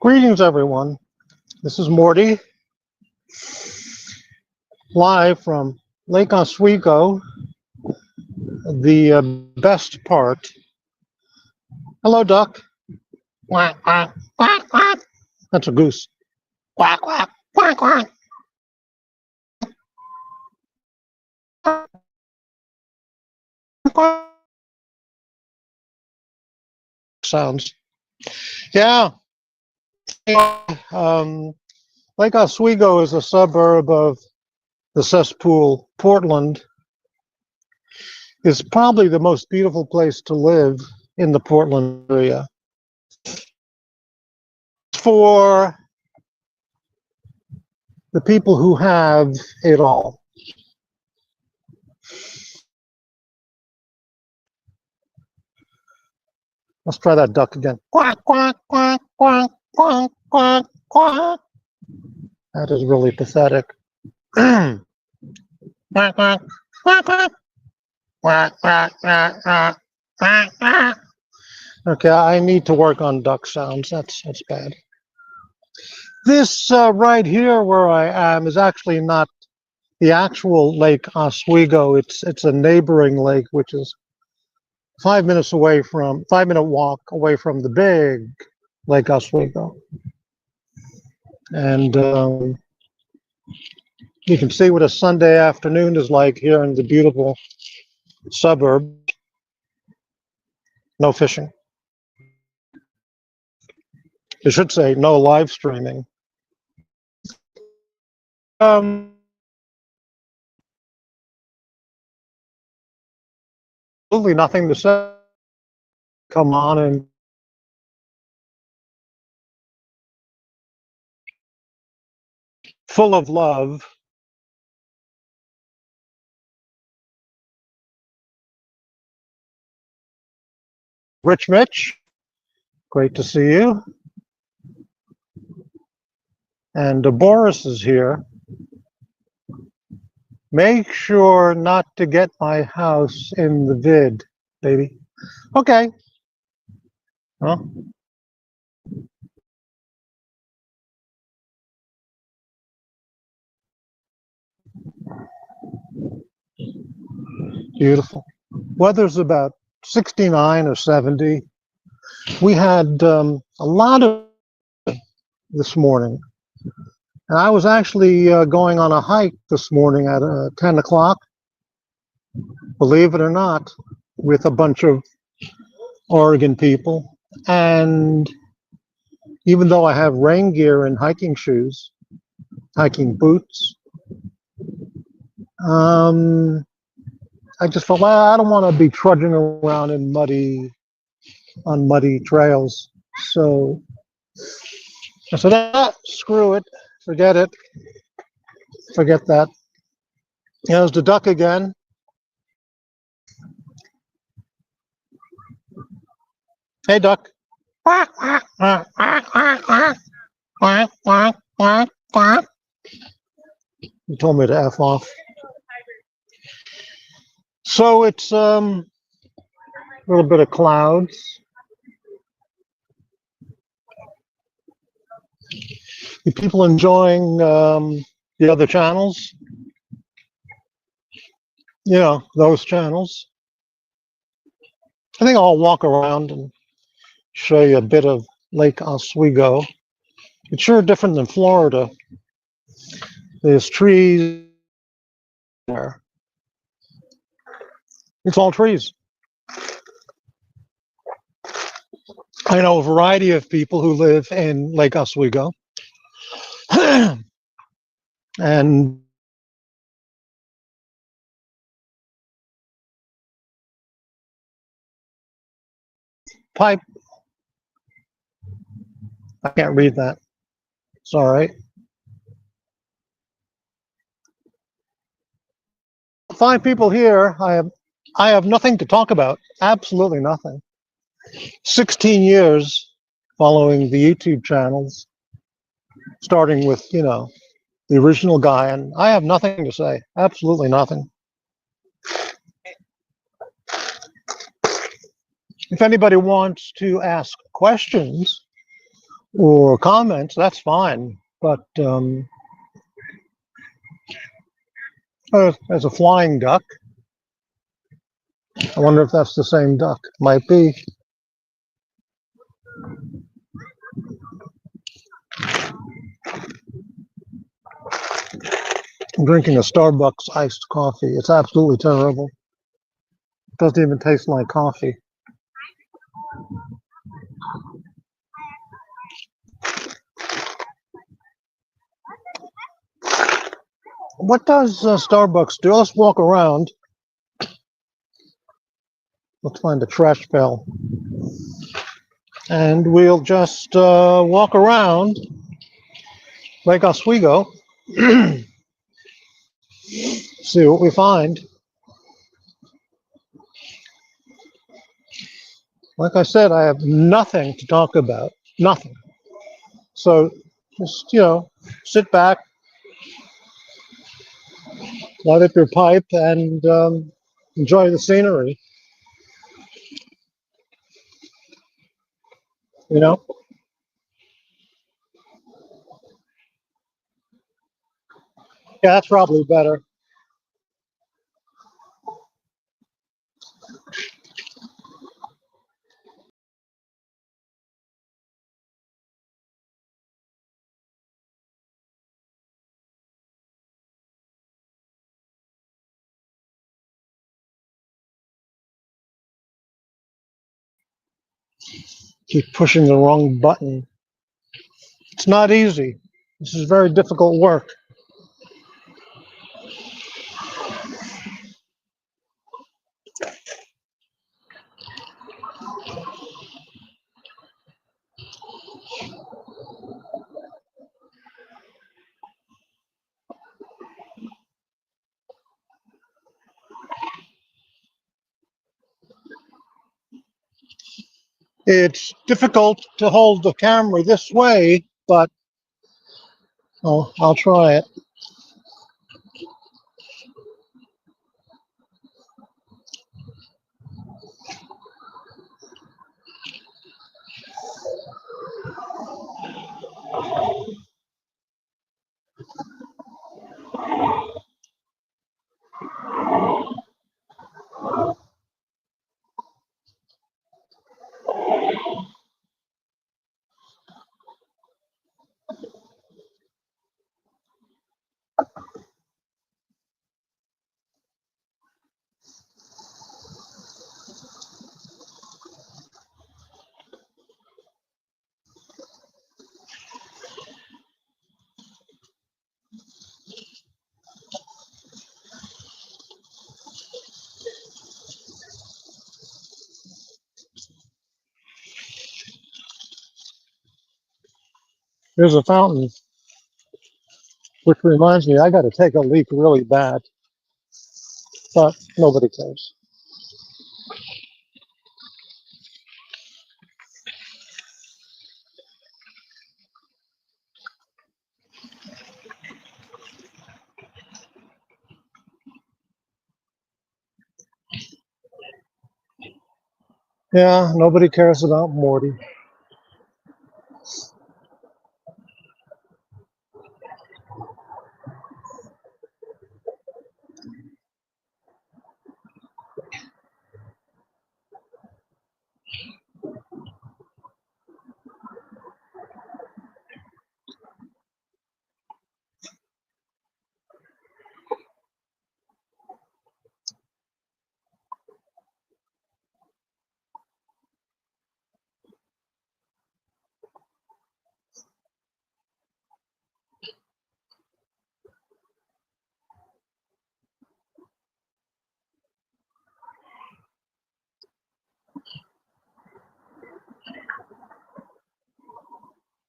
Greetings, everyone. This is Morty, live from Lake Oswego, the best part. Hello, duck. Quack, quack, quack, quack. That's a goose. Quack, quack, quack, quack. Sounds. Yeah. Lake Oswego is a suburb of the cesspool. Portland is probably the most beautiful place to live in the Portland area. For the people who have it all. Let's try that duck again. Quack, quack, quack, quack, quack, quack, quack. That is really pathetic. Quack, quack, quack, quack. Quack, quack, quack, quack, quack, quack. Okay, I need to work on duck sounds. That's bad. This right here where I am is actually not the actual Lake Oswego. It's a neighboring lake, which is 5 minute walk away from the big Lake Oswego. And you can see what a Sunday afternoon is like here in the beautiful suburb. No fishing. You should say no live streaming. Absolutely nothing to say. Come on and full of love. Rich Mitch, great to see you. And Boris is here. Make sure not to get my house in the vid, baby. Okay. Well, beautiful. Weather's about 69 or 70. We had a lot of this morning. And I was actually going on a hike this morning at 10 o'clock, believe it or not, with a bunch of Oregon people. And even though I have rain gear and hiking shoes, hiking boots, I just felt, well, I don't want to be trudging around on muddy trails. So I said, screw it, forget it, forget that. There's the duck again. Hey, duck. Quack, quack, quack, quack, quack, quack, quack, quack, quack, quack. You told me to F off. So it's a little bit of clouds. The people enjoying the other channels? You know, those channels. I think I'll walk around and show you a bit of Lake Oswego. It's sure different than Florida. There's trees there. It's all trees. I know a variety of people who live in Lake Oswego. And pipe. I can't read that. It's all right. 5 people here. I have nothing to talk about. Absolutely nothing. 16 years following the YouTube channels, starting with, you know, the original guy, and I have nothing to say. Absolutely nothing. If anybody wants to ask questions or comments, that's fine. But there's a flying duck. I wonder if that's the same duck. Might be. I'm drinking a Starbucks iced coffee. It's absolutely terrible. It doesn't even taste like coffee. What does Starbucks do? Let's walk around. Let's find a trash pail. And we'll just walk around Lake Oswego, see what we find. Like I said, I have nothing to talk about. Nothing. So just, sit back, light up your pipe, and enjoy the scenery. You know? Yeah, that's probably better. Keep pushing the wrong button. It's not easy. This is very difficult work. It's difficult to hold the camera this way, but I'll try it. There's a fountain, which reminds me, I got to take a leak really bad, but nobody cares. Yeah, nobody cares about Morty.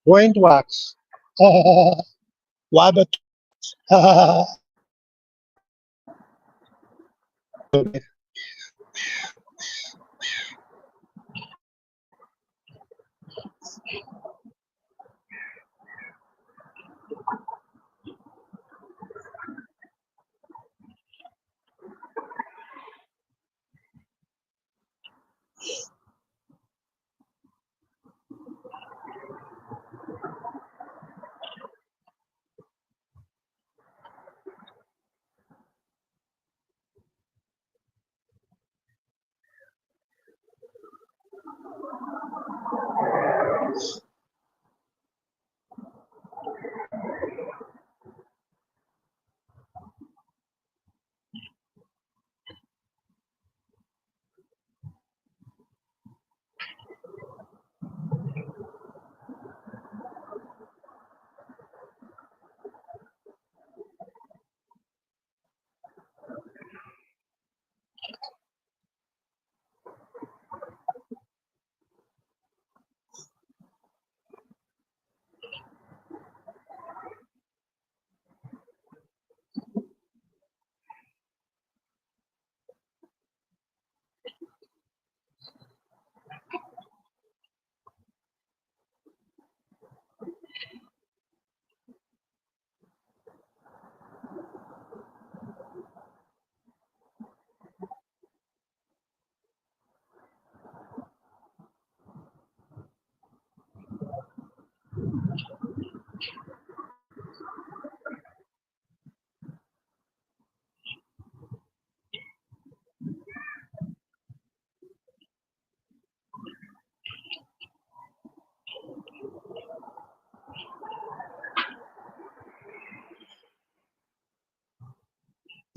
Brain wax. Wabbit.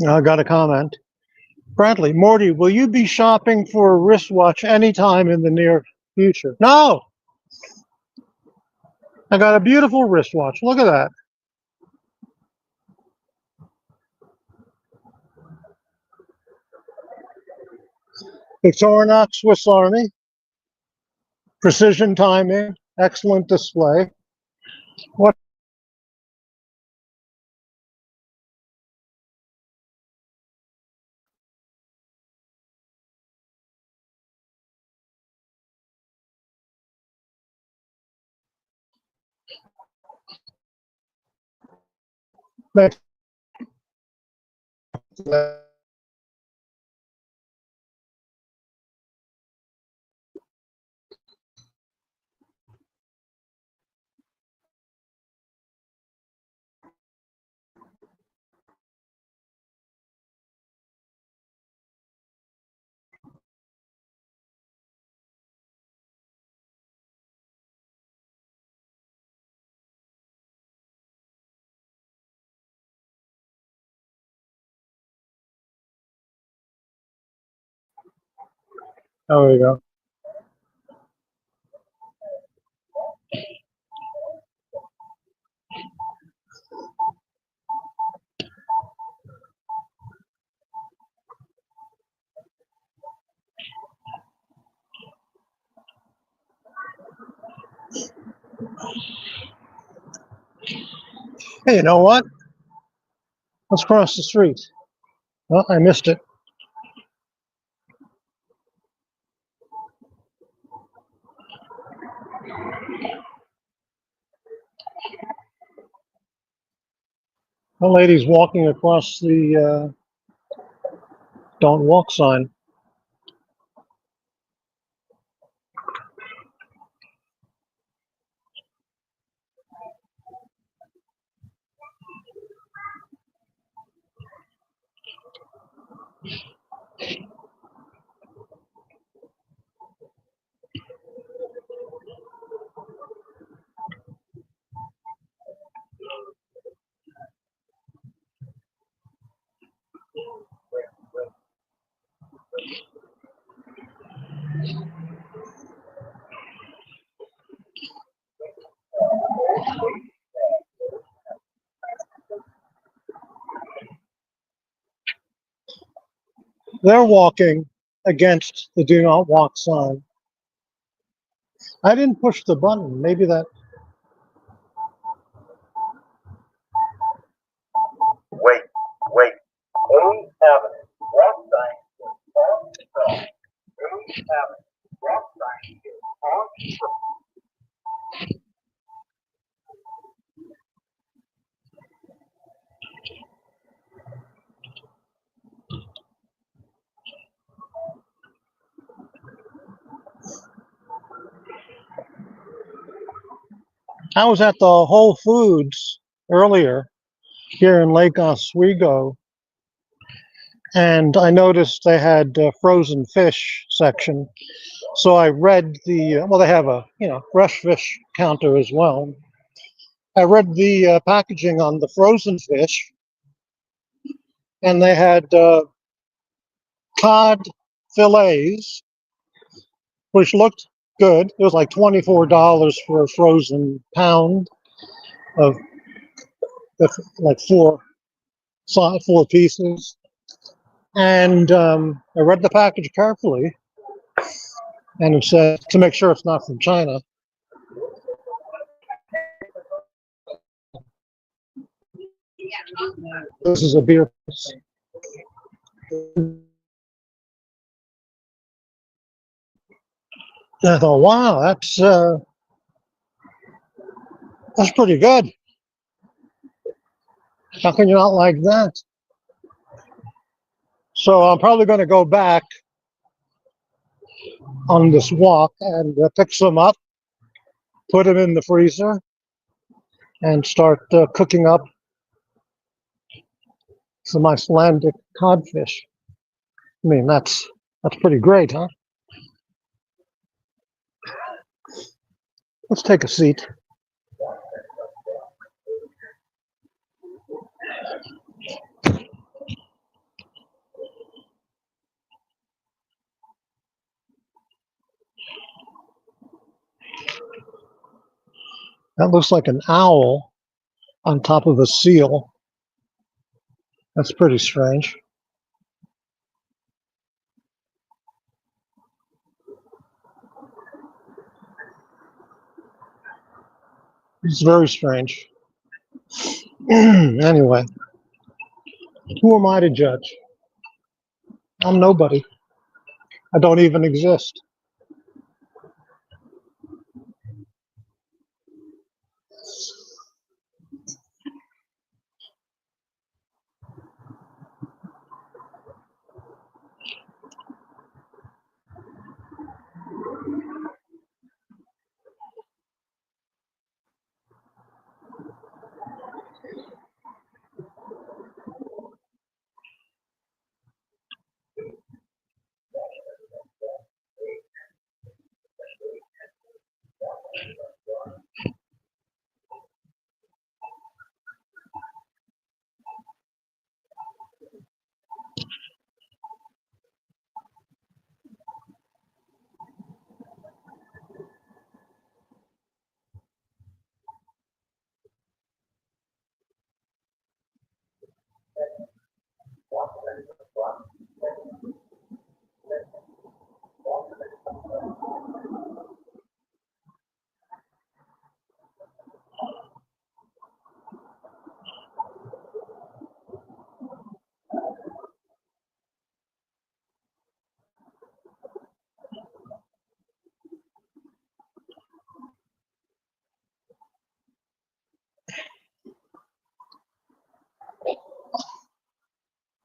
I got a comment. Bradley, Morty, will you be shopping for a wristwatch anytime in the near future? No! I got a beautiful wristwatch. Look at that. Victorinox Swiss Army. Precision timing. Excellent display. What? There we go. Hey, you know what? Let's cross the street. Oh, I missed it. The lady's walking across the don't walk sign. They're walking against the do not walk sign. I didn't push the button. Maybe that. Wait. 8th Avenue, walk sign on stop. 8th Avenue, walk sign on stop. I was at the Whole Foods earlier here in Lake Oswego, and I noticed they had a frozen fish section. So I read the well, they have a fresh fish counter as well. I read the packaging on the frozen fish, and they had cod fillets, which looked good. It was like $24 for a frozen pound of like four pieces. And I read the package carefully, and it said to make sure it's not from China. This is a beer. I thought, wow, that's pretty good. How can you not like that? So I'm probably going to go back on this walk and pick some up, put them in the freezer, and start cooking up some Icelandic codfish. I mean, that's pretty great, huh? Let's take a seat. That looks like an owl on top of a seal. That's pretty strange. It's very strange. Anyway, who am I to judge? I'm nobody. I don't even exist.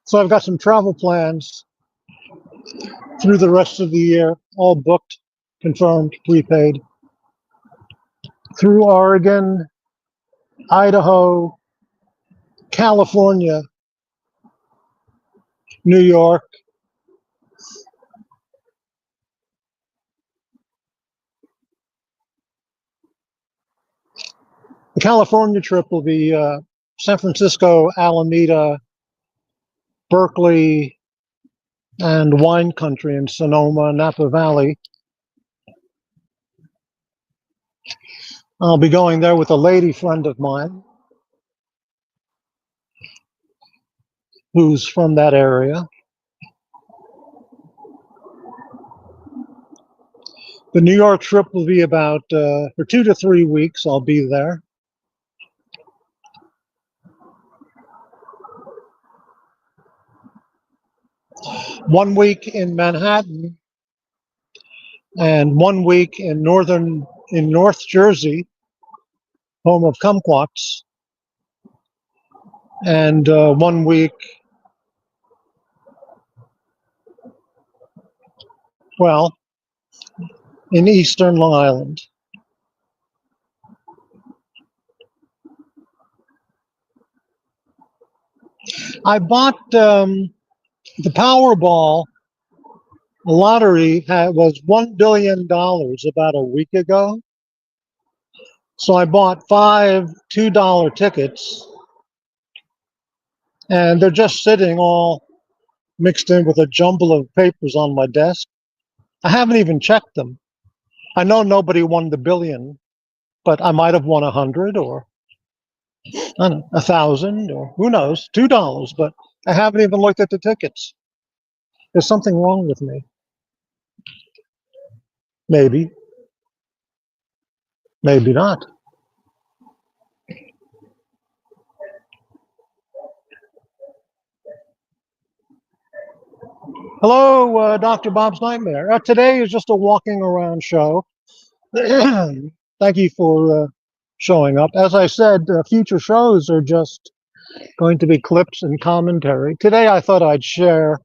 So I've got some travel plans through the rest of the year, all booked, confirmed, prepaid, through Oregon, Idaho, California, New York. The California trip will be San Francisco, Alameda, Berkeley, and wine country in Sonoma, Napa Valley. I'll be going there with a lady friend of mine who's from that area. The New York trip will be about for 2 to 3 weeks. I'll be there. One week in Manhattan and 1 week in North Jersey, home of kumquats, and 1 week, well, in Eastern Long Island. I bought the Powerball lottery was $1 billion about a week ago. So I bought 5 $2 tickets, and they're just sitting all mixed in with a jumble of papers on my desk. I haven't even checked them. I know nobody won the billion, but I might have won 100 or I don't know, 1,000 or who knows, $2, but I haven't even looked at the tickets. There's something wrong with me. Maybe. Maybe not. Hello, Dr. Bob's Nightmare. Today is just a walking around show. Thank you for showing up. As I said, future shows are just going to be clips and commentary. Today I thought I'd share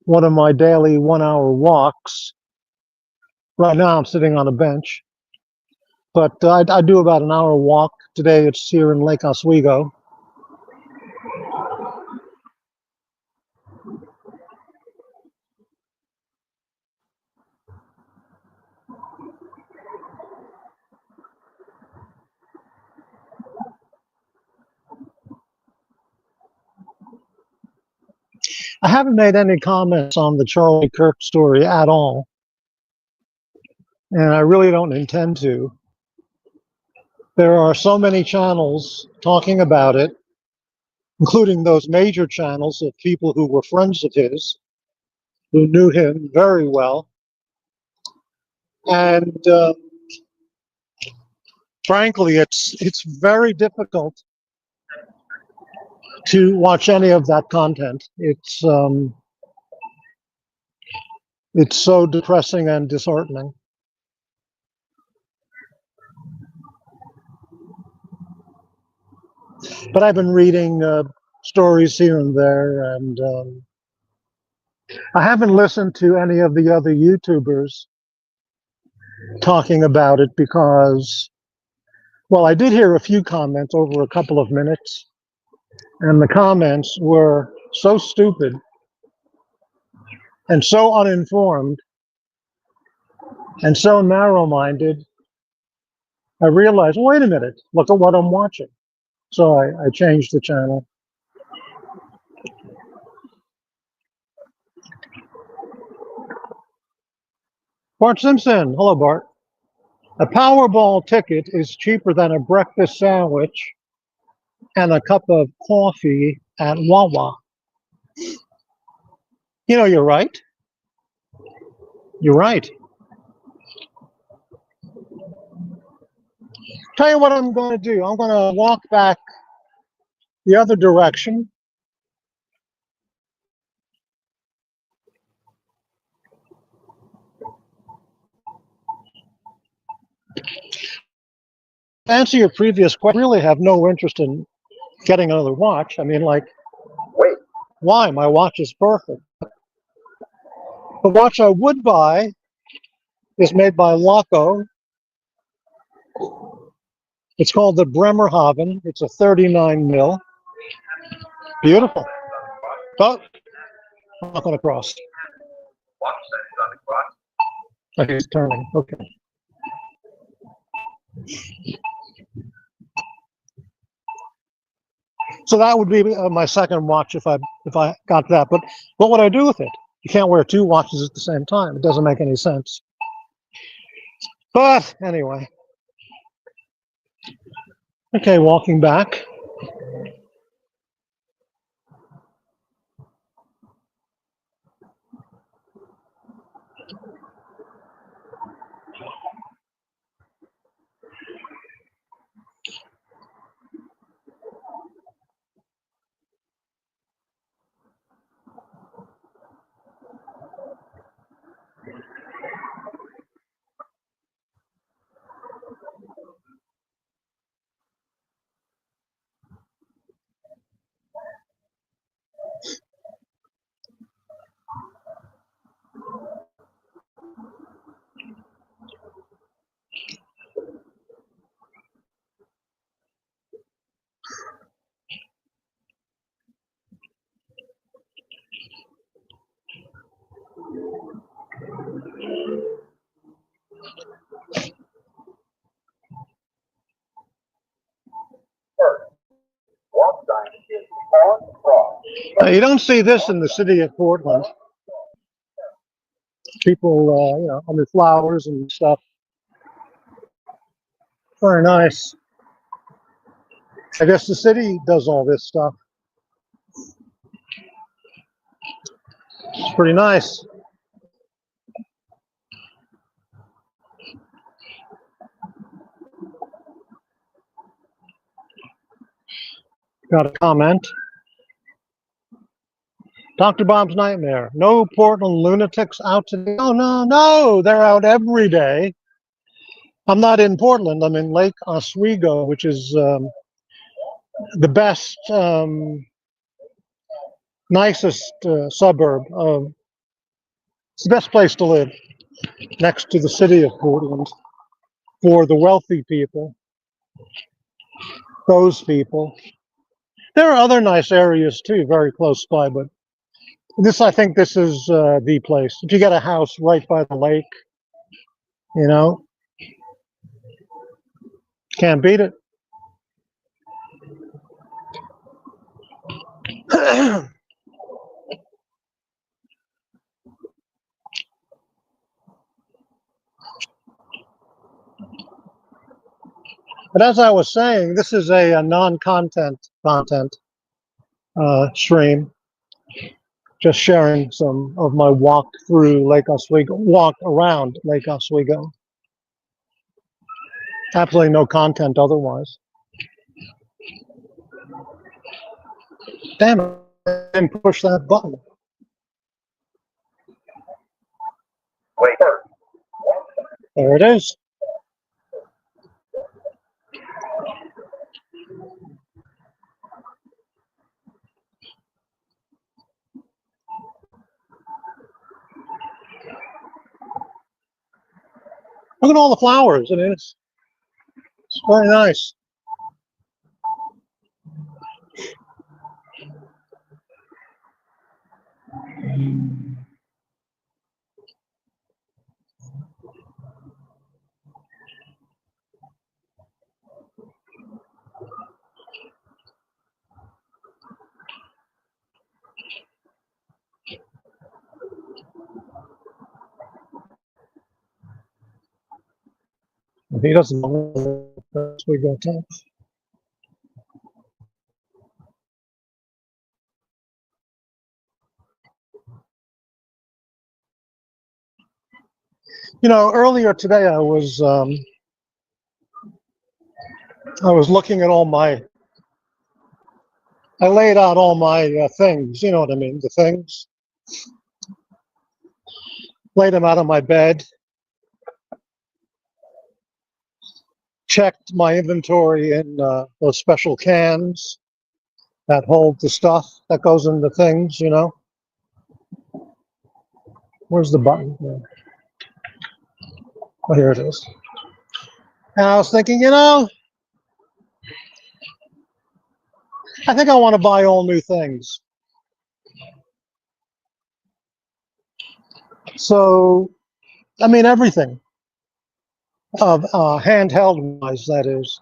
one of my daily 1-hour walks. Right now I'm sitting on a bench, but I do about an hour walk. Today it's here in Lake Oswego. I haven't made any comments on the Charlie Kirk story at all, and I really don't intend to. There are so many channels talking about it, including those major channels of people who were friends of his, who knew him very well. And frankly, it's very difficult to watch any of that content. It's so depressing and disheartening. But I've been reading stories here and there, and I haven't listened to any of the other YouTubers talking about it because, well, I did hear a few comments over a couple of minutes, and the comments were so stupid and so uninformed and so narrow-minded. I realized, wait a minute, look at what I'm watching. So I changed the channel. Bart Simpson, hello Bart. A Powerball ticket is cheaper than a breakfast sandwich and a cup of coffee at Wawa. You know, you're right. You're right. Tell you what I'm going to do. I'm going to walk back the other direction. To answer your previous question, I really have no interest in getting another watch. I mean, like, Wait, why? My watch is perfect. The watch I would buy is made by Loco. It's called the Bremerhaven. It's a 39 mil. Beautiful. Oh, I'm not going to cross. watch that on the cross. Okay, it's turning. Okay. So that would be my second watch if I got that. But what would I do with it? You can't wear two watches at the same time. It doesn't make any sense. But anyway. Okay, walking back. First, walk sign is on the cross. You don't see this in the city of Portland. People, you know, on their flowers and stuff. Very nice. I guess the city does all this stuff. It's pretty nice. Got a comment. Dr. Bob's Nightmare. No Portland lunatics out today. Oh, no, no. They're out every day. I'm not in Portland. I'm in Lake Oswego, which is the best, nicest suburb of, it's the best place to live next to the city of Portland for the wealthy people, those people. There are other nice areas too, very close by, but I think this is the place. If you get a house right by the lake, you know, can't beat it. But as I was saying, this is a non-content stream. Just sharing some of my walk through Lake Oswego, walk around Lake Oswego. Absolutely no content otherwise. Damn it, I didn't push that button. Wait. There it is. Look at all the flowers. It is. It's very nice. If he doesn't know, we go to. You know, earlier today I was looking at all my. I laid out all my things. You know what I mean? The things. Laid them out on my bed. Checked my inventory in those special cans that hold the stuff that goes in the things. You know. Where's the button? Oh, here it is. And I was thinking, you know, I think I want to buy all new things. So, I mean, everything of handheld wise, that is.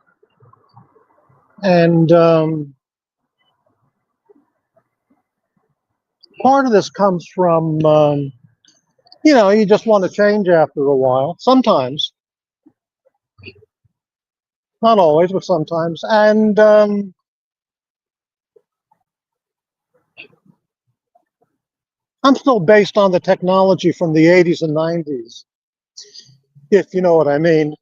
And part of this comes from, you know, you just want to change after a while. Sometimes, not always, but sometimes. And I'm still based on the technology from the 80s and 90s, if you know what I mean.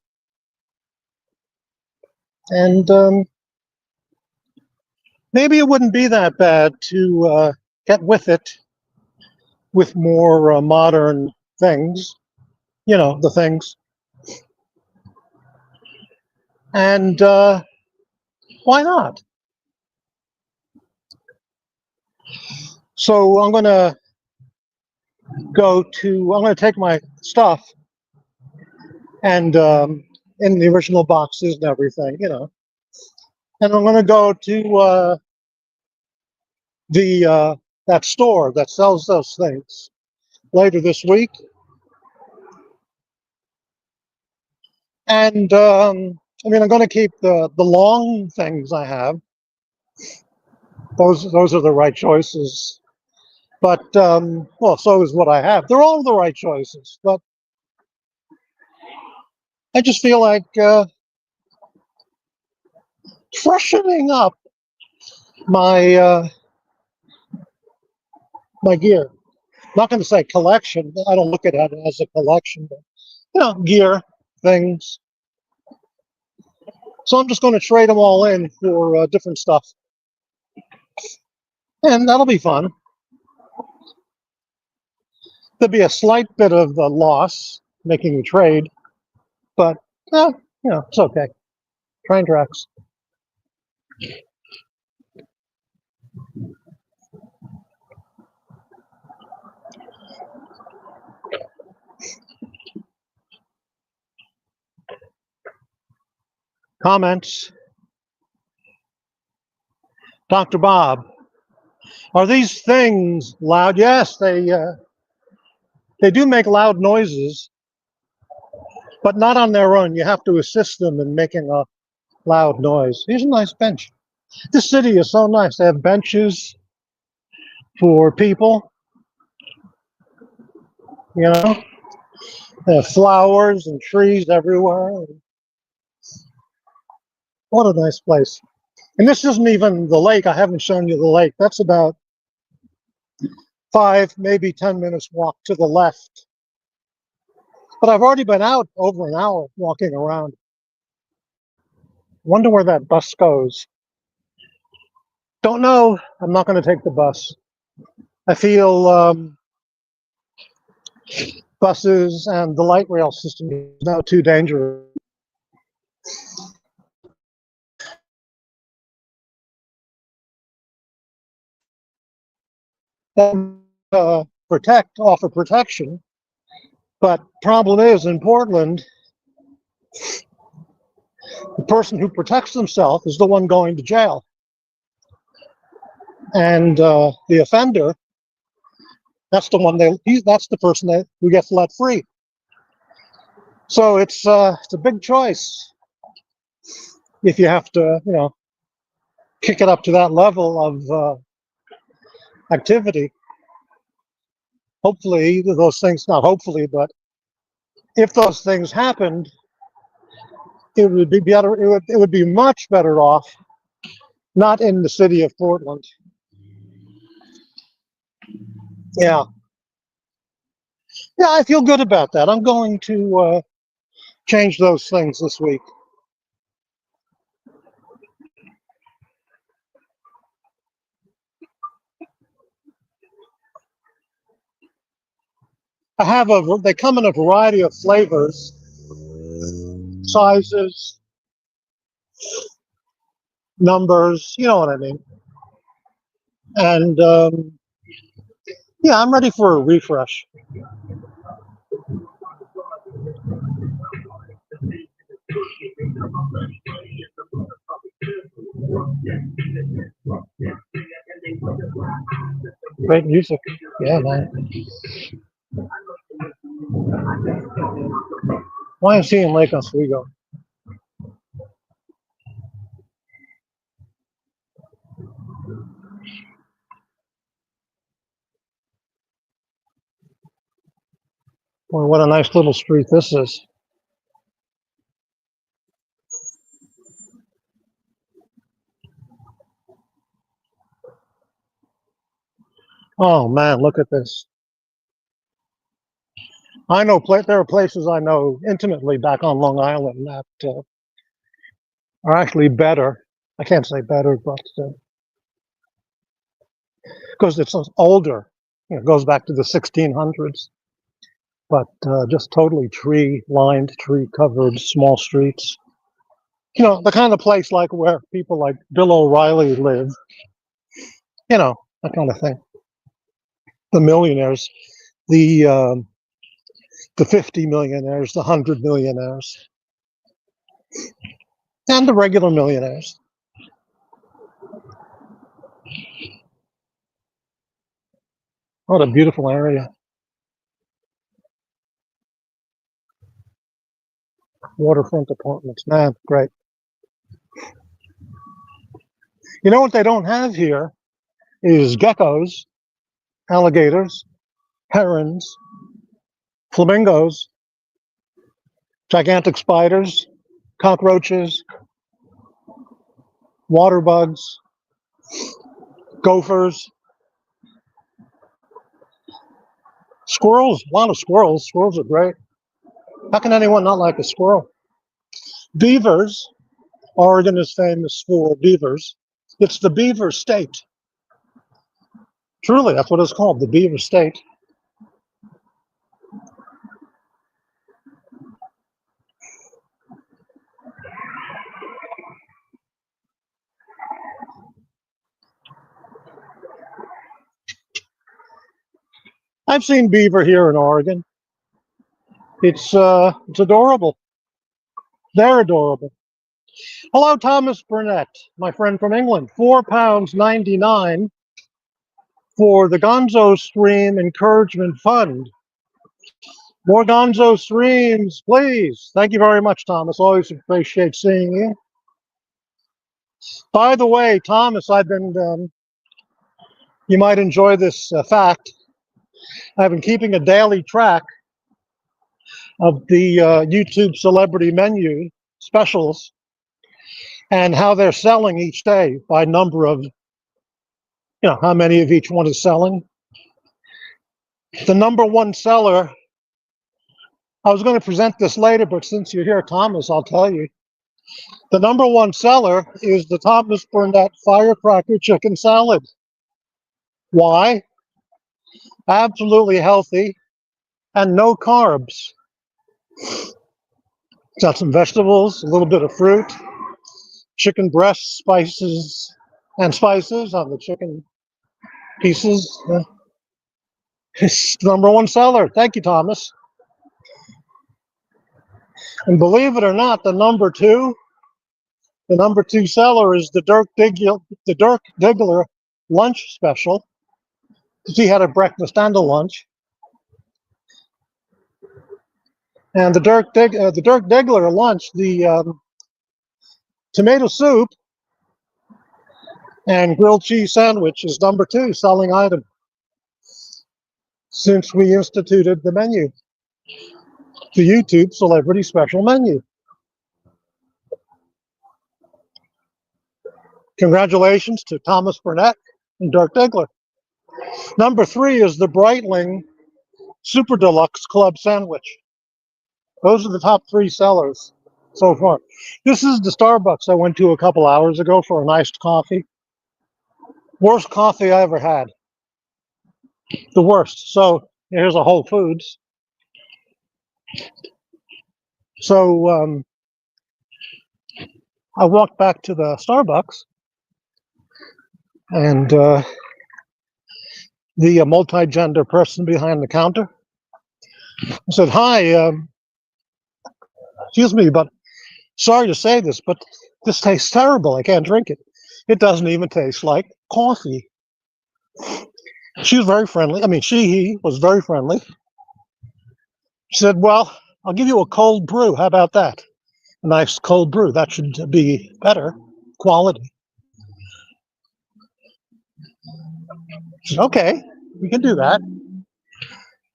And maybe it wouldn't be that bad to get with it with more modern things, you know, the things. And why not? So I'm going to take my stuff and in the original boxes and everything, you know, and I'm going to go to that store that sells those things later this week. And I mean, I'm going to keep the long things I have. Those are the right choices. But well, so is what I have. They're all the right choices. But I just feel like freshening up my my gear. Not going to say collection. I don't look at it as a collection, but you know, gear, things. So I'm just going to trade them all in for different stuff, and that'll be fun. There'll be a slight bit of loss making the trade, but you know, it's okay. Train tracks. Comments? Dr. Bob, are these things loud? Yes, they do make loud noises, but not on their own. You have to assist them in making a loud noise. Here's a nice bench. This city is so nice. They have benches for people, you know. They have flowers and trees everywhere. What a nice place. And this isn't even the lake. I haven't shown you the lake. That's about 5, maybe 10 minutes walk to the left. But I've already been out over an hour walking around. Wonder where that bus goes. Don't know. I'm not going to take the bus. I feel buses and the light rail system is now too dangerous. Offer protection, but problem is in Portland, the person who protects themselves is the one going to jail, and the offender, that's the one that's the person who gets let free. So it's a big choice if you have to, kick it up to that level of activity. Hopefully, either those things, not hopefully, but if those things happened, it would be better. It would be much better off not in the city of Portland. Yeah, I feel good about that. I'm going to change those things this week. They come in a variety of flavors, sizes, numbers, you know what I mean. And yeah, I'm ready for a refresh. Great music. Yeah, man. YMCA in Lake Oswego. Boy, what a nice little street this is. Oh man, look at this. I know there are places I know intimately back on Long Island that are actually better. I can't say better, but because it's older, it goes back to the 1600s. But just totally tree-lined, tree-covered, small streets. The kind of place like where people like Bill O'Reilly live. That kind of thing. The millionaires, the 50 millionaires, the 100 millionaires, and the regular millionaires. What a beautiful area. Waterfront apartments, man, great. You know what they don't have here is geckos, alligators, herons, flamingos, gigantic spiders, cockroaches, water bugs, gophers, squirrels, a lot of squirrels. Squirrels are great. How can anyone not like a squirrel? Beavers. Oregon is famous for beavers. It's the beaver state. Truly, that's what it's called, the beaver state. I've seen beaver here in Oregon. It's adorable. They're adorable. Hello, Thomas Burnett, my friend from England. £4.99 for the Gonzo Stream Encouragement Fund. More Gonzo streams, please. Thank you very much, Thomas. Always appreciate seeing you. By the way, Thomas, you might enjoy this fact. I've been keeping a daily track of the YouTube celebrity menu specials. and how they're selling each day by number of, how many of each one is selling. The number one seller, I was going to present this later, but since you're here, Thomas, I'll tell you. The number one seller is the Thomas Burnett Firecracker Chicken Salad. Why? Absolutely healthy and no carbs. It's got some vegetables, a little bit of fruit, chicken breast spices on the chicken pieces. It's the number one seller. Thank you, Thomas. And believe it or not, the number two seller is the Dirk Diggler lunch special. He had a breakfast and a lunch. And the Dirk Diggler lunch, the tomato soup and grilled cheese sandwich is number two selling item since we instituted the menu, the YouTube Celebrity Special Menu. Congratulations to Thomas Burnett and Dirk Diggler. Number three is the Breitling Super Deluxe Club Sandwich. Those are the top three sellers so far. This is the Starbucks I went to a couple hours ago for an iced coffee. Worst coffee I ever had. The worst. So here's a Whole Foods. So I walked back to the Starbucks, and the multi-gender person behind the counter said, "Hi, excuse me, but sorry to say this, but this tastes terrible. I can't drink it. It doesn't even taste like coffee." She was very friendly. He was very friendly. She said, "Well, I'll give you a cold brew. How about that? A nice cold brew. That should be better quality." I said, "Okay, we can do that."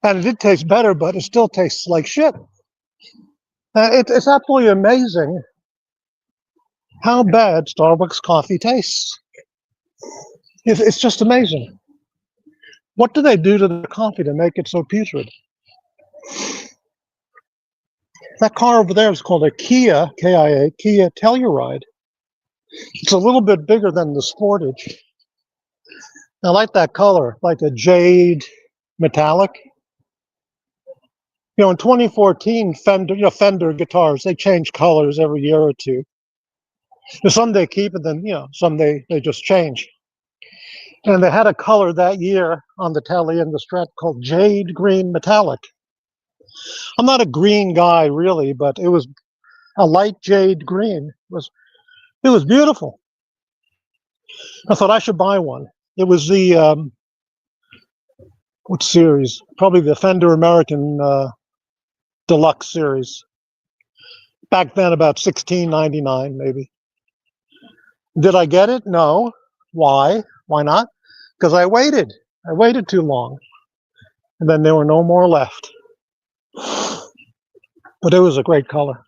And it did taste better, but it still tastes like shit. It's absolutely amazing how bad Starbucks coffee tastes. It's just amazing. What do they do to the coffee to make it so putrid? That car over there is called a Kia, K-I-A, Kia Telluride. It's a little bit bigger than the Sportage. I like that color, like a jade metallic. In 2014, Fender guitars, they change colors every year or two. Some they keep, and then some they just change. And they had a color that year on the Telly and the Strat called Jade Green Metallic. I'm not a green guy really, but it was a light jade green. It was beautiful. I thought I should buy one. It was the what series? Probably the Fender American Deluxe series. Back then, about $16.99 maybe. Did I get it? No. Why? Why not? Because I waited. I waited too long, and then there were no more left. But it was a great color.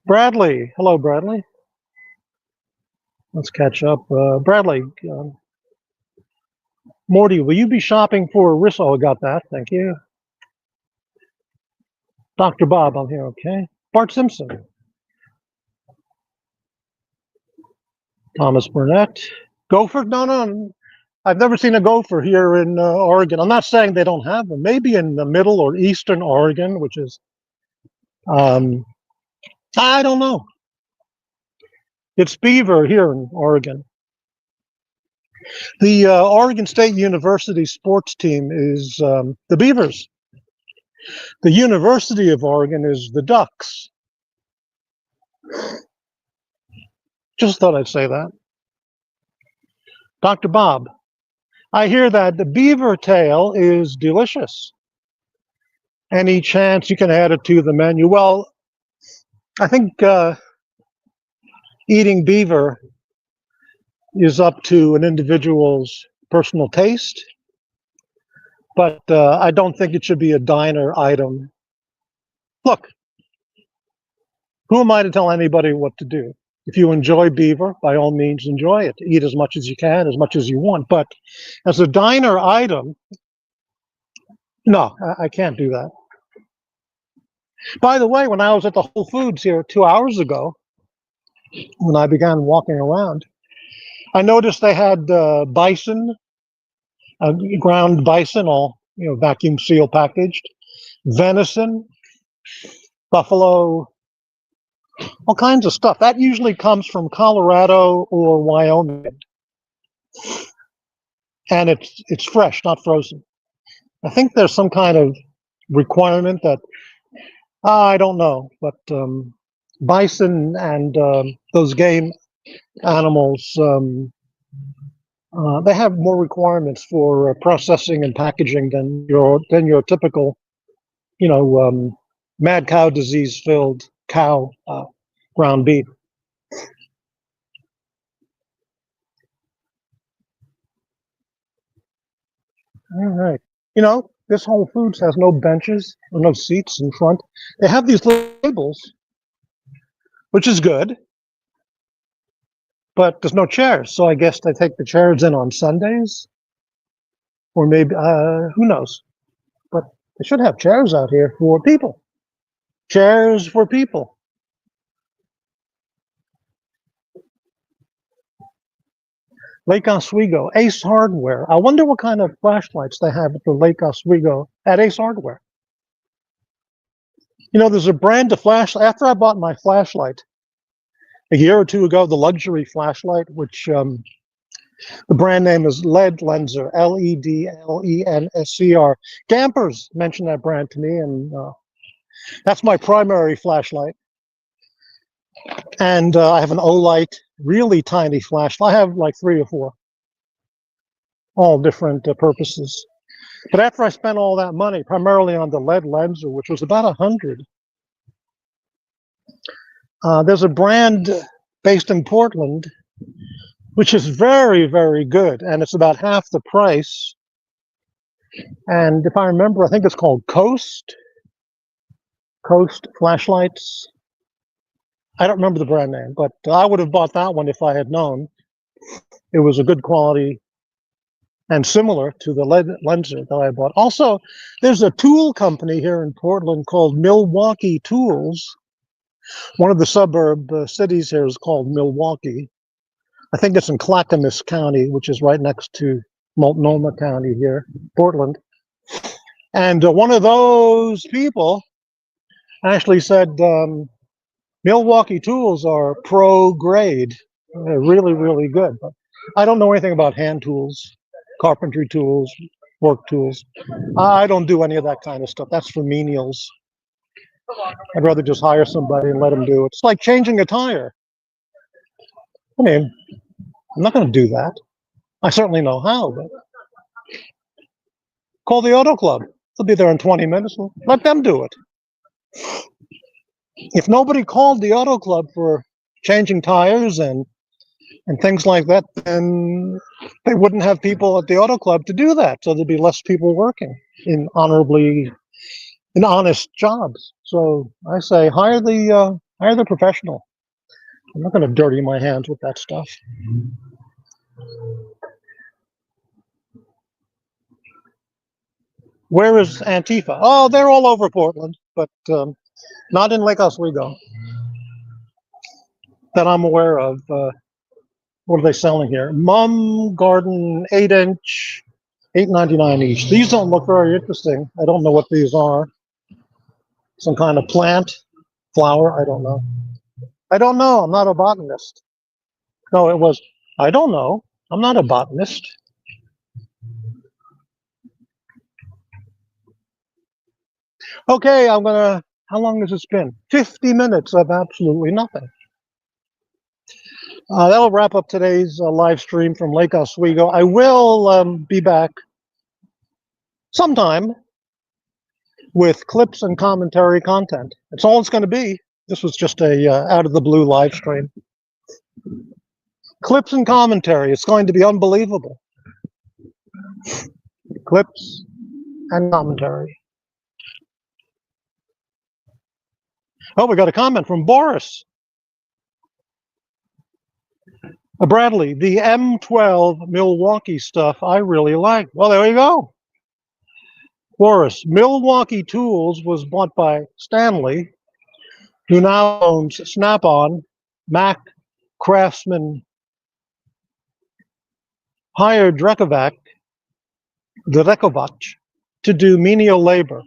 Bradley. Hello, Bradley. Let's catch up. Bradley, Morty, will you be shopping for Risso? Oh, I got that. Thank you. Dr. Bob, I'm here. Okay. Bart Simpson. Thomas Burnett. Gopher? No. I've never seen a gopher here in Oregon. I'm not saying they don't have them. Maybe in the middle or eastern Oregon, which is, I don't know. It's beaver here in Oregon. The Oregon State University sports team is the Beavers. The University of Oregon is the Ducks. Just thought I'd say that. Dr. Bob, I hear that the beaver tail is delicious. Any chance you can add it to the menu? Well, I think eating beaver is up to an individual's personal taste, but I don't think it should be a diner item Look, who am I to tell anybody what to do? If you enjoy beaver, by all means enjoy it. Eat as much as you can, as much as you want. But as a diner item, no, I can't do that. By the way, when I was at the Whole Foods here 2 hours ago, when I began walking around, I noticed they had bison, ground bison, all vacuum seal packaged, venison, buffalo, all kinds of stuff. That usually comes from Colorado or Wyoming, and it's fresh, not frozen. I think there's some kind of requirement that I don't know, but bison and those game animals, they have more requirements for processing and packaging than your typical, mad cow disease filled cow ground beef. All right. This Whole Foods has no benches or no seats in front. They have these little tables, which is good, but there's no chairs. So I guess they take the chairs in on Sundays, or maybe, who knows? But they should have chairs out here for people. Chairs for people. Lake Oswego, Ace Hardware. I wonder what kind of flashlights they have at the Lake Oswego at Ace Hardware. There's a brand of flashlight. After I bought my flashlight a year or two ago, the luxury flashlight, which the brand name is LED Lenser, LEDLENSCR. Gampers mentioned that brand to me, and that's my primary flashlight. And I have an Olight, really tiny flashlight. I have like 3 or 4, all different purposes. But after I spent all that money, primarily on the LED Lenser, which was about $100, there's a brand based in Portland, which is very, very good, and it's about half the price. And if I remember, I think it's called Coast Flashlights. I don't remember the brand name, but I would have bought that one if I had known it was a good quality and similar to the LED Lenser that I bought. Also, there's a tool company here in Portland called Milwaukee Tools. One of the suburb cities here is called Milwaukee. I think it's in Clackamas County, which is right next to Multnomah County here, Portland. And one of those people actually said Milwaukee tools are pro grade. They're really, really good. But I don't know anything about hand tools, carpentry tools, work tools. I don't do any of that kind of stuff. That's for menials. I'd rather just hire somebody and let them do it. It's like changing a tire. I mean, I'm not going to do that. I certainly know how, but call the auto club. They'll be there in 20 minutes. Let them do it. If nobody called the auto club for changing tires and things like that, then they wouldn't have people at the auto club to do that. So there'd be less people working in honest jobs. So I say hire the professional. I'm not going to dirty my hands with that stuff. Where is Antifa? Oh, they're all over Portland, but not in Lake Oswego that I'm aware of. What are they selling here? Mum Garden 8-inch, $8.99 each. These don't look very interesting. I don't know what these are. Some kind of plant, flower. I don't know. I don't know. I'm not a botanist. No, it was. I don't know. I'm not a botanist. Okay, I'm gonna. How long has it been? 50 minutes of absolutely nothing. That'll wrap up today's live stream from Lake Oswego. I will be back sometime with clips and commentary content. That's all it's going to be. This was just a out of the blue live stream. Clips and commentary. It's going to be unbelievable. Clips and commentary. Oh, we got a comment from Boris. Bradley, the M12 Milwaukee stuff I really like. Well, there you go. Boris, Milwaukee Tools was bought by Stanley, who now owns Snap-on. Mac Craftsman hired Drekovac to do menial labor.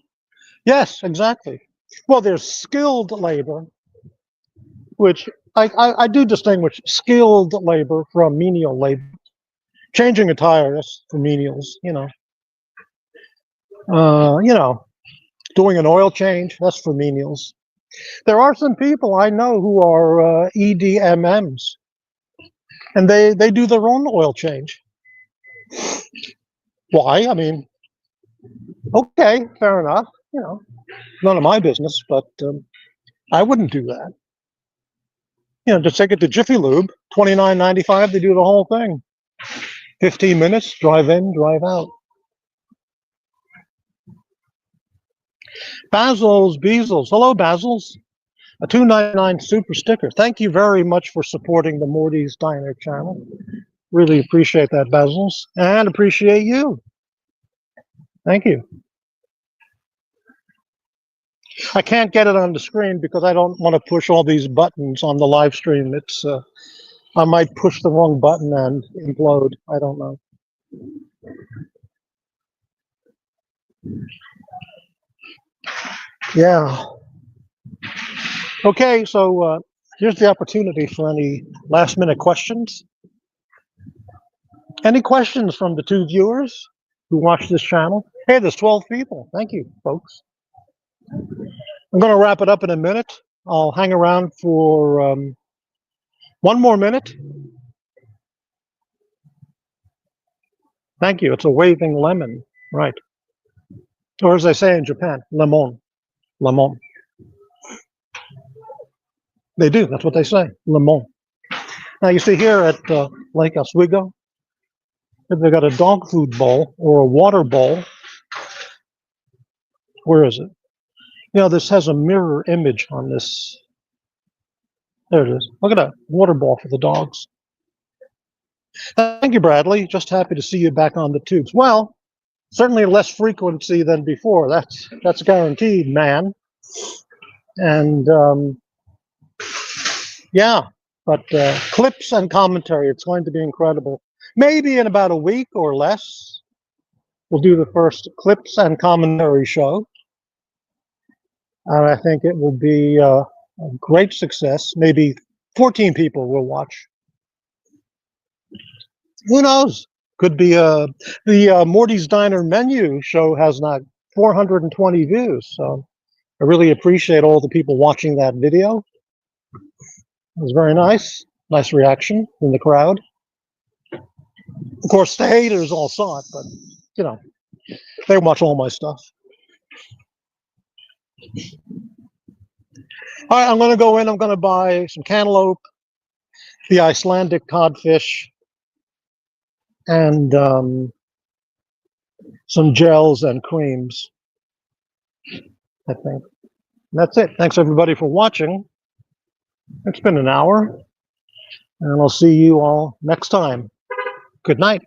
Yes, exactly. Well, there's skilled labor, which I do distinguish skilled labor from menial labor. Changing a tire is for menials, you know. Doing an oil change, that's for menials. There are some people I know who are EDMMs, and they do their own oil change. Why? I mean, okay, fair enough. You know, none of my business, but I wouldn't do that. You know, just take it to Jiffy Lube, $29.95. They do the whole thing. 15 minutes, drive in, drive out. Basil's Beazles. Hello, Basil's. A $2.99 super sticker. Thank you very much for supporting the Morty's Diner channel. Really appreciate that, Basil's, and appreciate you. Thank you. I can't get it on the screen because I don't want to push all these buttons on the live stream. It's I might push the wrong button and implode. I don't know. Yeah. Okay, so here's the opportunity for any last-minute questions. Any questions from the 2 viewers who watch this channel? Hey, there's 12 people. Thank you, folks. I'm going to wrap it up in a minute. I'll hang around for 1 more minute. Thank you. It's a waving lemon, right? Or as they say in Japan, lemon, lemon. They do. That's what they say, lemon. Now you see here at Lake Oswego, they've got a dog food bowl or a water bowl. Where is it? You know, this has a mirror image on this. There it is. Look at that water bowl for the dogs. Thank you, Bradley. Just happy to see you back on the tubes. Well, certainly less frequency than before. That's guaranteed, man. And yeah, but clips and commentary, it's going to be incredible. Maybe in about a week or less, we'll do the first clips and commentary show. And I think it will be a great success. Maybe 14 people will watch. Who knows? Could be the Morty's Diner menu show has not 420 views. So I really appreciate all the people watching that video. It was very nice. Nice reaction in the crowd. Of course, the haters all saw it, but, you know, they watch all my stuff. All right, I'm going to go in. I'm going to buy some cantaloupe, the Icelandic codfish, and some gels and creams, I think. And that's it. Thanks, everybody, for watching. It's been an hour, and I'll see you all next time. Good night.